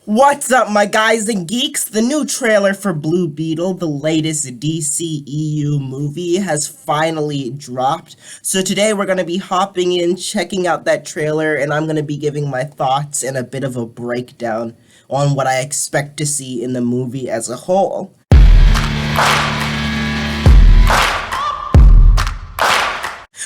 What's up, my guys and geeks? The new trailer for Blue Beetle, the latest DCEU movie, has finally dropped. So today we're going to be hopping in, checking out that trailer, and I'm going to be giving my thoughts and a bit of a breakdown on what I expect to see in the movie as a whole.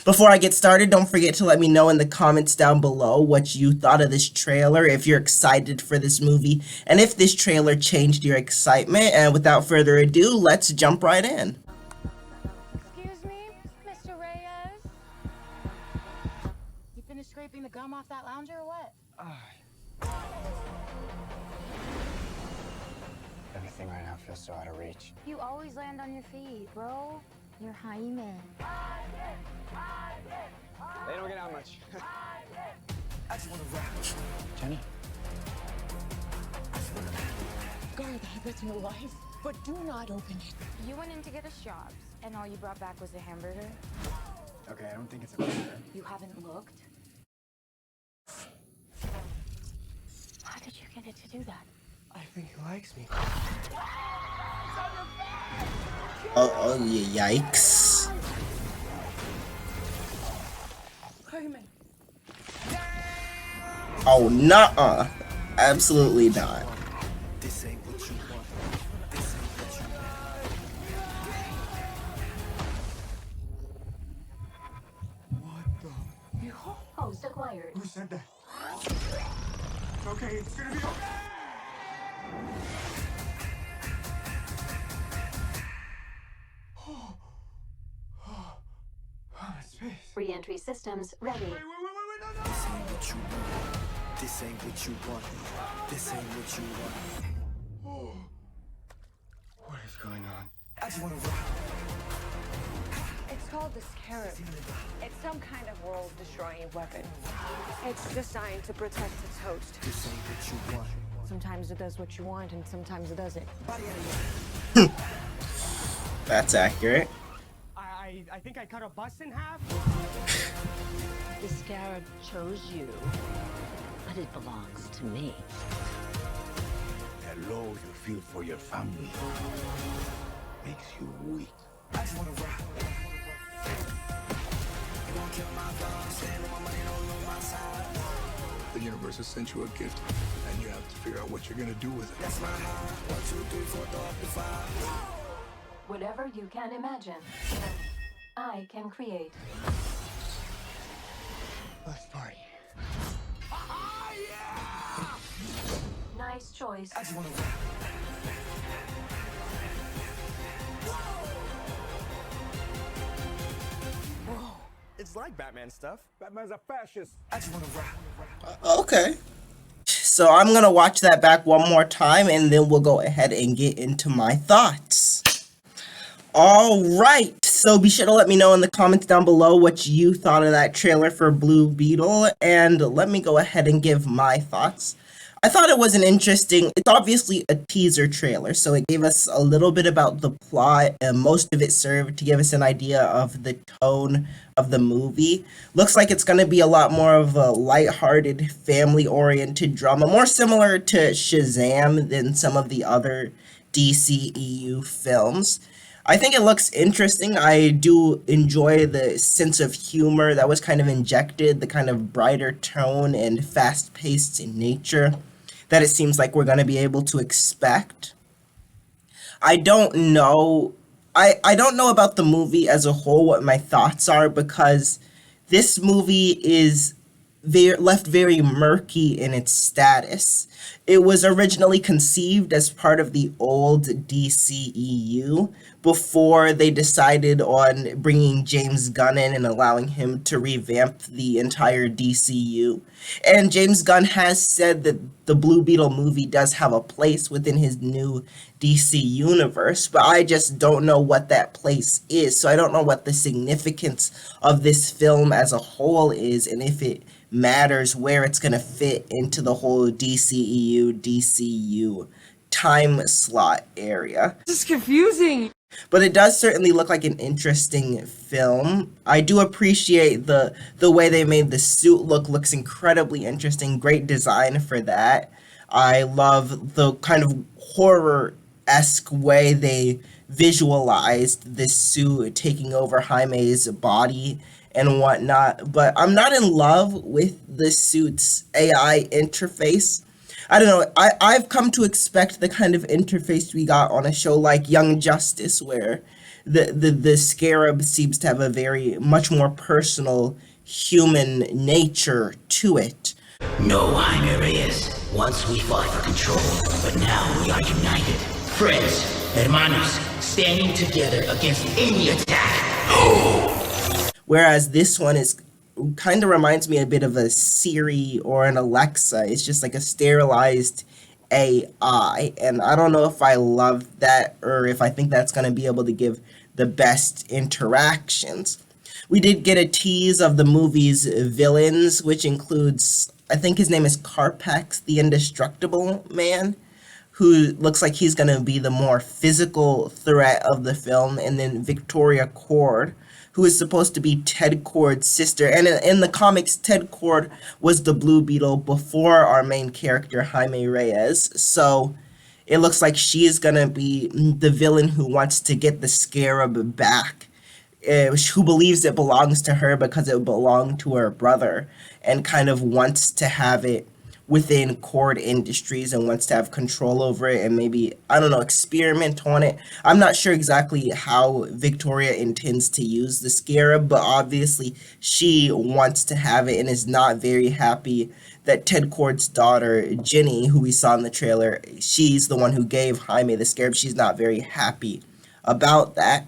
Before I get started, don't forget to let me know in the comments down below what you thought of this trailer, if you're excited for this movie, and if this trailer changed your excitement. And without further ado, let's jump right in. Excuse me, Mr. Reyes? You finished scraping the gum off that lounger or what? Everything right now feels so out of reach. You always land on your feet, bro. You're Jaime. They don't get out much. I just want to rap. Jenny? Guard the habits in your life, but do not open it. You went in to get us jobs, and all you brought back was a hamburger? Okay, I don't think it's a burger. You haven't looked? How did you get it to do that? I think he likes me. Oh, yikes. Oh, nuh-uh. Absolutely not. This ain't what you want. This ain't what you want. What the? Host acquired. Who said that? It's okay, it's gonna be okay! Space. Re-entry systems ready. Wait, no! This ain't what you want. This ain't what you want. This ain't what you want. What is going on? I just wanna rock. It's called the Scarab. It's some kind of world-destroying weapon. It's designed to protect its host. This ain't what you want. Sometimes it does what you want, and sometimes it doesn't. That's accurate. I think I cut a bus in half. The Scarab chose you, but it belongs to me. The love you feel for your family makes you weak. I just wanna rock. The universe has sent you a gift, and you have to figure out what you're gonna do with it. That's my heart. 1, 2, 3, 4, up to 5. Whatever you can imagine, I can create. Let's party. Nice choice. I just wanna rock. It's like Batman stuff. Batman's a fascist. I just wanna rock. Okay. So I'm gonna watch that back one more time, and then we'll go ahead and get into my thoughts. Alright, so be sure to let me know in the comments down below what you thought of that trailer for Blue Beetle, and let me go ahead and give my thoughts. I thought it was it's obviously a teaser trailer, so it gave us a little bit about the plot, and most of it served to give us an idea of the tone of the movie. Looks like it's going to be a lot more of a lighthearted, family-oriented drama, more similar to Shazam than some of the other DCEU films. I think it looks interesting. I do enjoy the sense of humor that was kind of injected, the kind of brighter tone and fast-paced in nature that it seems like we're going to be able to expect. I don't know. I don't know about the movie as a whole, what my thoughts are, because this movie is left very murky in its status. It was originally conceived as part of the old DCEU before they decided on bringing James Gunn in and allowing him to revamp the entire DCU. And James Gunn has said that the Blue Beetle movie does have a place within his new DC universe, but I just don't know what that place is. So I don't know what the significance of this film as a whole is, and if it matters where it's going to fit into the whole DCU time slot area. This is confusing. But it does certainly look like an interesting film. I do appreciate the way they made the suit looks incredibly interesting. Great design for that. I love the kind of horror-esque way they visualized this suit taking over Jaime's body and whatnot. But I'm not in love with the suit's AI interface. I don't know. I've come to expect the kind of interface we got on a show like Young Justice, where the scarab seems to have a very much more personal human nature to it. No, Jaime Reyes. Once we fought for control, but now we are united. Friends, hermanos, standing together against any attack. Whereas this one is kind of reminds me a bit of a Siri or an Alexa. It's just like a sterilized AI, and I don't know if I love that or if I think that's going to be able to give the best interactions. We did get a tease of the movie's villains, which includes, I think his name is Carpax, the Indestructible Man, who looks like he's going to be the more physical threat of the film, and then Victoria Cord, who is supposed to be Ted Cord's sister. And in the comics, Ted Cord was the Blue Beetle before our main character, Jaime Reyes. So it looks like she is going to be the villain who wants to get the scarab back, who believes it belongs to her because it belonged to her brother, and kind of wants to have it within Cord Industries and wants to have control over it and maybe, I don't know, experiment on it. I'm not sure exactly how Victoria intends to use the scarab, but obviously she wants to have it and is not very happy that Ted Cord's daughter, Ginny, who we saw in the trailer, she's the one who gave Jaime the scarab. She's not very happy about that.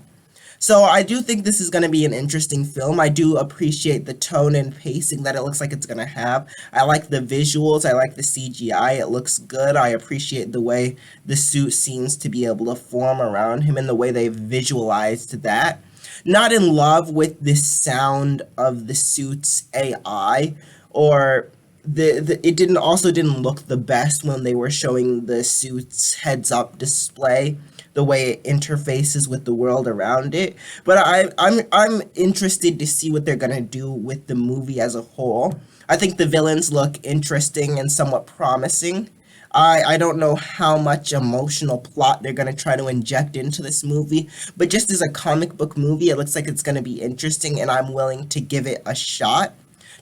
So I do think this is going to be an interesting film. I do appreciate the tone and pacing that it looks like it's going to have. I like the visuals. I like the CGI. It looks good. I appreciate the way the suit seems to be able to form around him and the way they've visualized that. Not in love with the sound of the suit's AI, or it didn't look the best when they were showing the suit's heads-up display, the way it interfaces with the world around it. But I'm interested to see what they're gonna do with the movie as a whole. I think the villains look interesting and somewhat promising. I don't know how much emotional plot they're gonna try to inject into this movie, but just as a comic book movie, it looks like it's gonna be interesting, and I'm willing to give it a shot.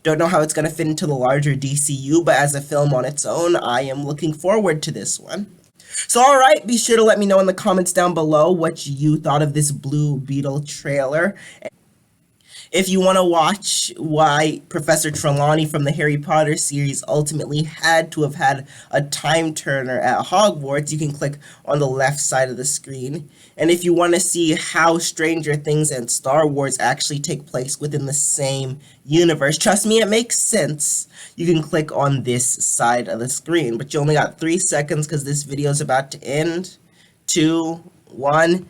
Don't know how it's gonna fit into the larger DCU, but as a film on its own, I am looking forward to this one. So alright, be sure to let me know in the comments down below what you thought of this Blue Beetle trailer. If you want to watch why Professor Trelawney from the Harry Potter series ultimately had to have had a time turner at Hogwarts, you can click on the left side of the screen. And if you want to see how Stranger Things and Star Wars actually take place within the same universe, trust me, it makes sense, you can click on this side of the screen. But you only got 3 seconds because this video is about to end. 2, 1...